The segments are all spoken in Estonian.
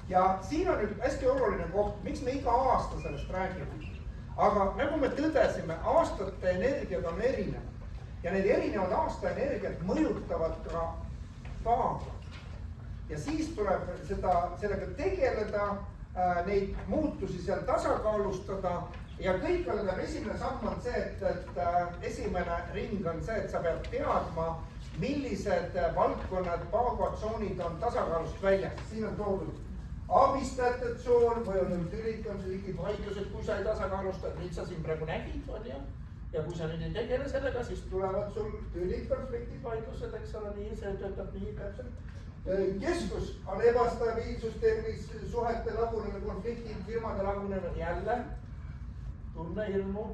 Ja siin on nüüd hästi oluline koht, miks me iga aasta sellest räägime. Aga nagu me tõdesime, aastate energiad on erinevad ja need erinevad aasta energiat mõjutavad ka paaga. Ja siis tuleb sellega tegeleda, neid muutusi seal tasakaalustada ja kõikvõrd esimene samm on see, et esimene ring on see, et sa pead teadma, millised valdkonnad paagotsoonid on tasakaalust väljas. Siin on toodud abistajate tsoon või on tülitamislikud vaidlused, kui sa ei tasakaalusta, nüüd sa siin praegu nägid, on ju. Ja kui sa nüüd ei tegele sellega, siis tulevad sul tülitkonfliktid vaidlused, eks ole, nii, see töötab nii täpselt. Keskus on ebastabiilsusteemis, suhete lagunenud, konfliktid, firmade lagunenud jälle. Tunne hirmu,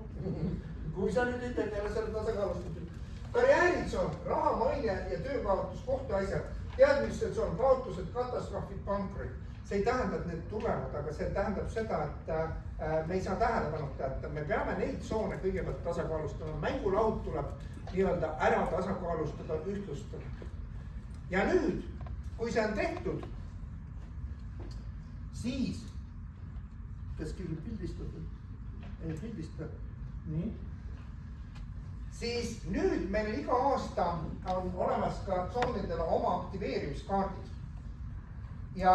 kui sa nüüd ei tegele selle tasakaalustatud. Karjääritsoon, raha, maine ja töökaotus, kohtuasjad, teadmistsoon, kaotused, katastroofid, pankrid. See ei tähenda, et need tulevad, aga see tähendab seda, et me ei saa tähelepanuta, et me peame neid tsoone kõigepealt tasakaalustama. Mängulaud tuleb nii-öelda ära tasakaalustada, ühtlustada. Ja nüüd, kui see on tehtud, siis, kes keegi pildistatud? Ei pildista. Nii. Siis nüüd meil iga aasta on olemas ka tsoonidele oma aktiveerimiskaardid. Ja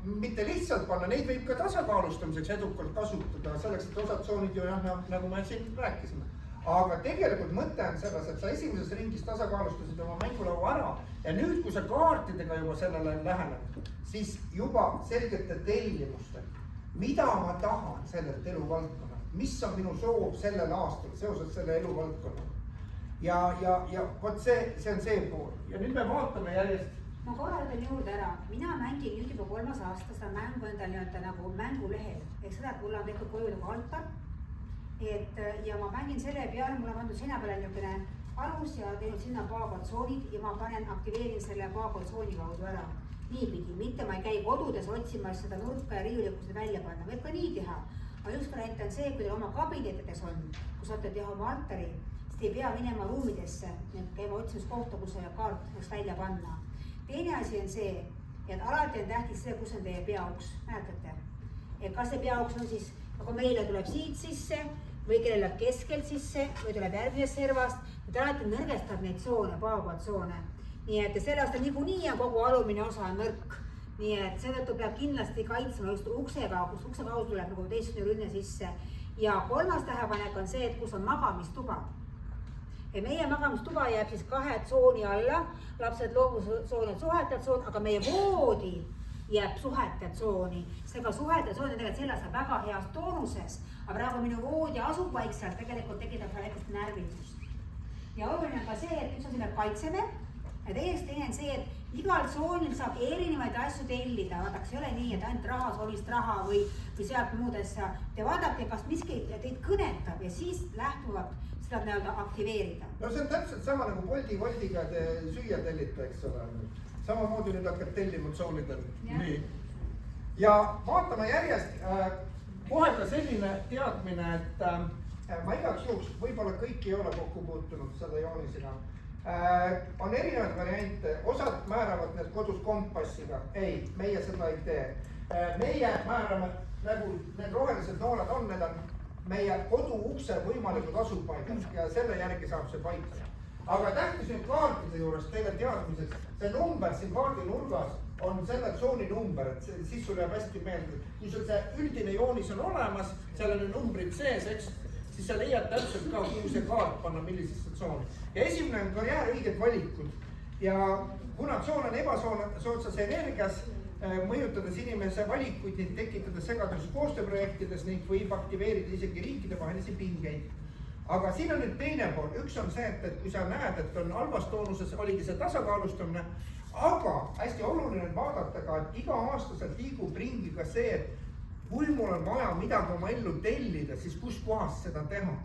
mitte lihtsalt panna, neid võib ka tasakaalustamiseks edukalt kasutada, selleks, et osad tsoonid ju nagu me siin rääkisime. Aga tegelikult mõte on selles, et sa esimeses ringis tasakaalustasid oma mängulaua ära ja nüüd, kui sa kaartidega juba sellele lähened, siis juba selgete tellimuste, mida ma tahan sellelt eluvaldkonnalt, mis on minu soov sellel aastal seoses selle eluvaldkonnaga. Ja vot see on see pool. Ja nüüd me vaatame järjest. Ma korra ütlen juurde ära. Mina mängin nüüd juba 3. aasta seda mängu endale nagu mängulehel. Ehk seda, et mul on tehtud koju nagu altar. Ja ma mängin selle peale, mul on pandud seina peale niisugune alus ja teinud sinna paagotsoonid ja ma aktiveerin selle paagotsooni kaudu ära. Niipidi, mitte ma ei käi kodudes otsimas seda nurka ja riiulikku seda välja panna. Võib ka nii teha. Aga üks variant on see, kui teil oma kabinetides on, kus saate teha oma altari, siis ei pea minema ruumidesse, käima otsimiskohta, kus see kaart võiks välja panna. Teine asi on see, et alati on tähtis see, kus on teie peauks, mäletate. Et kas see peauks on siis, nagu meile tuleb siit sisse või kellel läheb keskelt sisse või tuleb järgmisest servast, et alati nõrgestab neid tsoone, paagotsoone. Nii et selle aasta niikuinii on kogu alumine osa nõrk. Nii et seetõttu peab kindlasti kaitsema just uksega, kus ukse kaudu tuleb nagu teistsugune rünne sisse. Ja 3. tähepanek on see, et kus on magamistuba. Ja meie magamistuba jääb siis 2 tsooni alla, lapsed loovustsoon on suhete tsoon, aga meie voodi jääb suhete tsooni. Seega suhete tsoon on tegelikult selles väga heas toonuses, aga praegu minu voodi asub vaikselt, tegelikult tekitab väikest närvitust. Ja oluline on ka see, et üks asi me kaitseme ja teine on see, et igal tsoonil saab erinevaid asju tellida. Vaadaks, ei ole nii, et ainult rahasoolist raha või sealt muud asja. Te vaadake, kas miski teid kõnetab ja siis lähtuvalt seda nii-öelda aktiveerida. No see on täpselt sama nagu Bolti-Voltiga te süüa tellite, eks ole. Samamoodi nüüd hakkad tellima tsoonidel. Nii. Ja vaatame järjest kohe ka selline teadmine, et ma igaks juhuks võib-olla kõik ei ole kokku puutunud seda joonisega. On erinevaid variante, osad määravad need kodus kompassiga, ei, meie seda ei tee. Meie määrame, nagu need rohelised nooled on, need on meie kodu ukse võimalikud asupaigad ja selle järgi saab see paika. Aga tähtis nüüd kaartide juures teile teadmiseks, see number siin kaardi nurgas on selle tsooni number, et siis sul jääb hästi meelde. Kui sul see üldine joonis on olemas, seal on numbrid sees, eks, siis sa leiad täpselt ka, kuhu see kaart panna, millisesse tsooni. Ja esimene on karjääri õiged valikud. Ja kuna tsoon on ebasoodsas energias, mõjutades inimese valikuid, neid tekitades segadus koostööprojektides, neid võib aktiveerida isegi riikide vahelisi pingeid. Aga siin on nüüd teine pool. Üks on see, et kui sa näed, et on halvas toonuses, oligi see tasakaalustamine, aga hästi oluline vaadata ka, et iga aastaselt liigub ringi ka see, et kui mul on vaja midagi oma ellu tellida, siis kus kohas seda teha.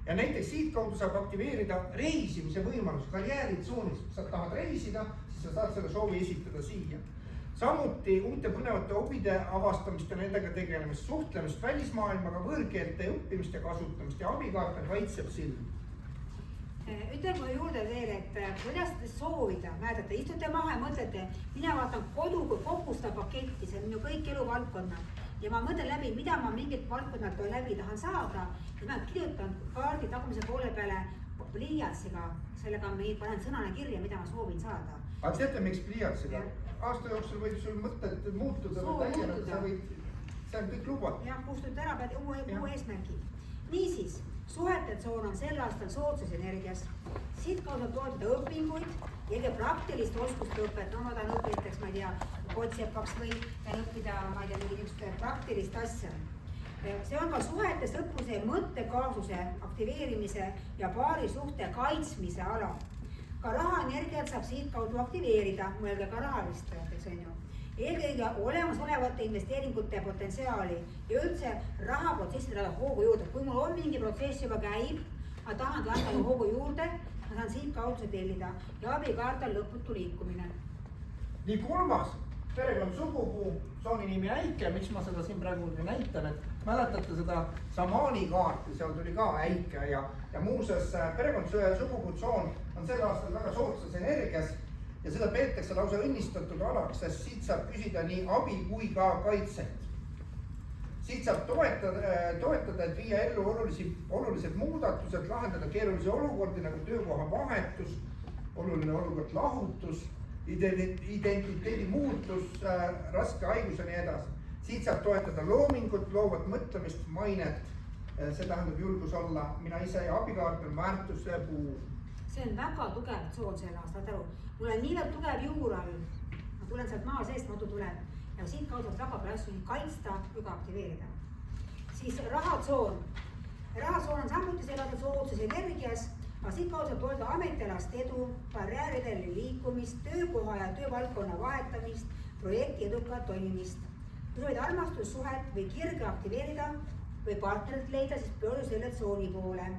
Ja näiteks siit kaudu saab aktiveerida reisimise võimalus karjääritsoonis. Sa tahad reisida, siis sa saad selle soovi esitada siia. Samuti uute põnevate hobide avastamist ja nendega tegelemist, suhtlemist välismaailmaga, võõrkeelte õppimist ja kasutamist ja abikaarta kaitseb silm. Ütlen kohe juurde veel, et kuidas soovida, mäletate, istute maha ja mõtlete, mina vaatan kodu kui kokku paketti, see on minu kõik eluvaldkonnad. Ja ma mõtlen läbi, mida ma mingilt valdkonnalt läbi tahan saada. Ja ma kirjutan kaardi tagumise poole peale pliiatsiga, sellega ma panen sõnana kirja, mida ma soovin saada. Aga teate, miks pliiatsiga? Aasta jooksul võib sul mõtted muutuda või täieneda, see on kõik lubatud. Jah, kustut ära pead uue eesmärgi. Niisiis, suhete tsoon on sel aastal soodsas energias. Siit kaasa toetada õpinguid ja praktilist oskuste õpet. No ma tahan õppida näiteks, ma ei tea, kotsepaks või tahan õppida, ma ei tea, mingi praktilist asja. See on ka suhetes õppuse mõttekaasuse aktiveerimise ja paari suhte kaitsmise ala. Ka rahaenergiat saab siit kaudu aktiveerida, mõelge ka rahalist, eks on ju. Eelkõige olemasolevate investeeringute potentsiaali ja üldse rahaprotsessi talle hoogu juurde. Kui mul on mingi protsess juba käib, ma tahan anda hoogu juurde, ma saan siit kaudu tellida ja abikaart on lõputu liikumine. Nii kolmas perekond sugupuu, tsooni nimi Äike, miks ma seda siin praegu näitan, et mäletate seda Samani kaarti, seal tuli ka Äike ja muuseas perekond sugupuu tsoon on sel aastal väga soodsas energias ja seda peetakse lausa õnnistatud alaks, sest siit saab küsida nii abi kui ka kaitset. Siit saab toetada, et viia ellu olulised muudatused, lahendada keerulisi olukordi nagu töökoha vahetus, oluline olukord lahutus, identiteedi muutus, raske haigus ja nii edasi. Siit saab toetada loomingut, loovat mõtlemist, mainet, see tähendab julgus olla mina ise ja abikaart on väärtuse puu. See on väga tugev tsoon sel aastal, aru. Mul on niivõrd tugev juur all, ma tulen sealt maa seest, madu tuleb ja siit kaudu väga palju asju nii kaitsta või ka aktiveerida. Siis rahatsoon. Rahatsoon on samuti sel aastal soodsas energias, aga siit kaudu saab toetada ametialast edu, karjääridele liikumist, töökoha ja töövaldkonna vahetamist, projekti edukat toimimist. Kui soovid armastussuhet või kirge aktiveerida või partnerit leida, siis pöördu selle tsooni poole.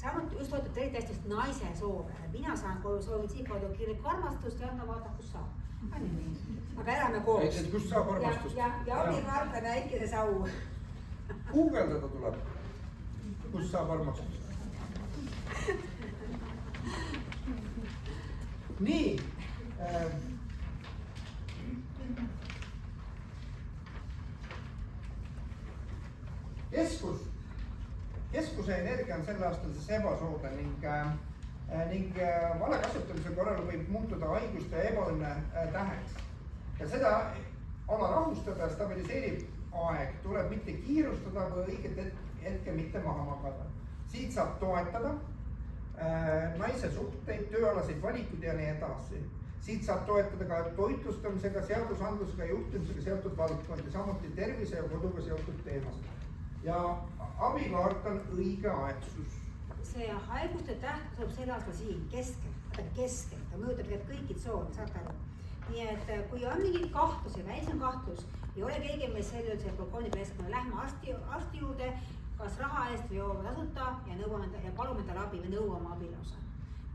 Samuti just toetab eriti hästi naise soove. Mina saan soovida siit kaudu kirglikku armastust ja anda vaata, kus saab. Aga elame koos. Kus saab armastust? Ja abikaart on väikese sau. Guugeldada tuleb, kus saab armastust. Nii. Keskuse energia on sel aastal siis ebasoodne ning vale kasutamise korral võib muutuda haiguste ja ebaõnne täheks. Ja seda ala rahustada ja stabiliseerib aeg, tuleb mitte kiirustada või õiget hetke mitte maha magada. Siit saab toetada naise suhteid, tööalaseid valikuid ja nii edasi. Siit saab toetada ka toitlustamisega, seadusandlusega, juhtimisega seotud valdkondi, samuti tervise ja koduga seotud teemasid. Ja abikaart on õigeaegsus. See haiguste täht saab sel aastal siin keskel, ta mõjutab kõiki tsoone, saate aru. Nii et kui on mingid kahtlusi, väiksem kahtlus, ei ole keegi meil selle üldse blokooni peale, lähme arsti juurde, kas raha eest või jooma tasuta ja palume tal abi või nõuame abilausa.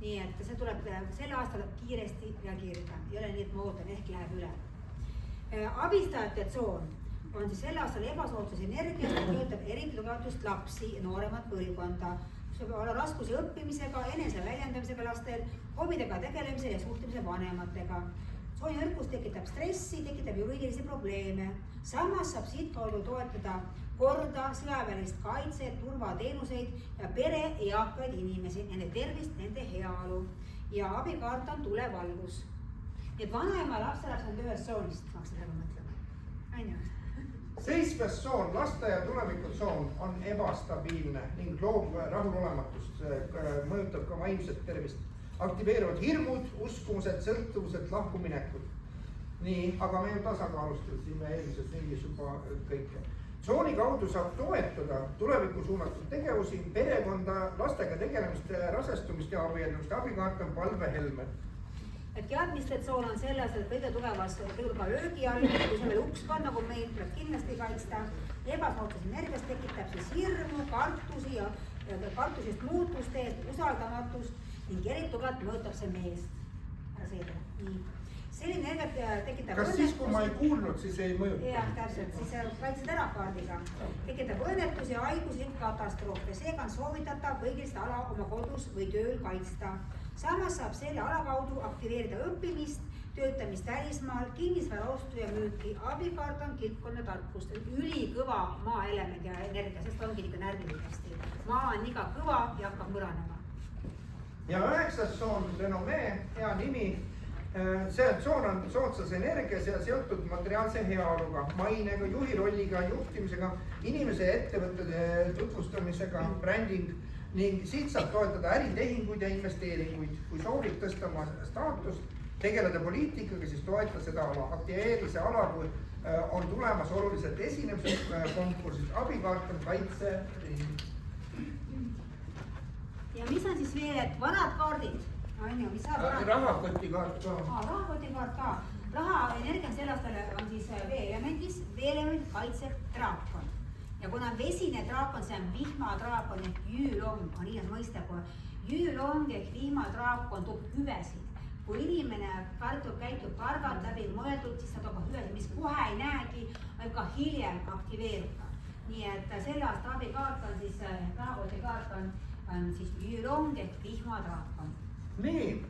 Nii et see tuleb sel aastal kiiresti reageerida, ei ole nii, et ma ootan, ehk läheb üle. Abistajate tsoon on siis sel aastal ebasoodsas energias, töötab eriti tugevdust lapsi ja nooremat põlvkonda. See võib olla raskusi õppimisega, enese väljendamisega lastel, hobidega tegelemisel ja suhtlemise vanematega. Tsooni nõrkus tekitab stressi, tekitab juriidilisi probleeme. Samas saab siit kaudu toetada korda, sõjaväelist kaitset, turvateenuseid ja pere eakaid inimesi, nende tervist, nende heaolu. Ja abikaart on tulevalgus. Et vanaema lapselaps on ühest soonist, ma hakkasin praegu mõtlema. Ainu. Seitsmes tsoon, laste ja tuleviku tsoon on ebastabiilne ning loob rahulolematust, mõjutab ka vaimset tervist. Aktiveeruvad hirmud, uskumused, sõltuvused, lahkuminekud. Nii, aga me ju tasakaalustasime eelmises ringis juba kõike. Tsooni kaudu saab toetada tuleviku suunatud tegevusi, perekonda, lastega tegelemist, rasestumist ja abiellumist. Abikaart on palvehelme. Et teadmiste tsoon on selles, et kõige tugevas kõige löögi all, kui see veel ukskond, nagu meil tuleb kindlasti kaitsta. Ebasoodsas energias tekitab siis hirmu, kartusi ja kartusest muutuste eest, usaldamatust ning eriti tugevalt mõjutab see meest. Ära seeda. Nii. Selline energiat tekitab kas siis, kui ma ei kuulnud, siis ei mõjuta? Jah, täpselt, siis kaitsed ära kaardiga. Tekitab õnnetus ja haigusi katastroof ja seega on soovitatav kõigist ala oma kodus või tööl kaitsta. Samas saab selle ala kaudu aktiveerida õppimist töötamist välismaal, kinnisvara ostu ja müüki, abikaart on kilpkonna tarkust, ülikõva maaelement ja energia, sest ongi ikka närvilikasti. Maa on iga kõva ja hakkab mõranema. Ja 9. tsoon, renomee, hea nimi. See tsoon on soodsas energias ja seotud materiaalse heaoluga, mainega, juhi rolliga, juhtimisega, inimese ettevõtete tutvustamisega, branding ning siit saab toetada äritehinguid ja investeeringuid. Kui soovid tõsta oma staatust, tegeleda poliitikaga, siis toeta seda ala. Aktiveeri see ala, kui on tulemas oluliselt esinemised konkursid. Abikaart on kaitse. Ja mis on siis veel, et vanad kaardid? Rahakotikaart ka. Rahakotikaart ka. Raha energia sel aastal on siis veeelemendis. Veeelement kaitseb draakon. Ja kuna vesine draakon, see on vihmadraakon ehk jüülong, on iias mõiste, kui jüülong ehk vihmadraakon toob hüvesid. Kui inimene käitub targalt läbi mõeldud, siis ta toob hüvesid, mis kohe ei näegi, võib ka hiljem aktiveeruda. Nii et selle aasta abikaart on siis, rahakotikaart on siis jüülong ehk vihmadraakon. Nii,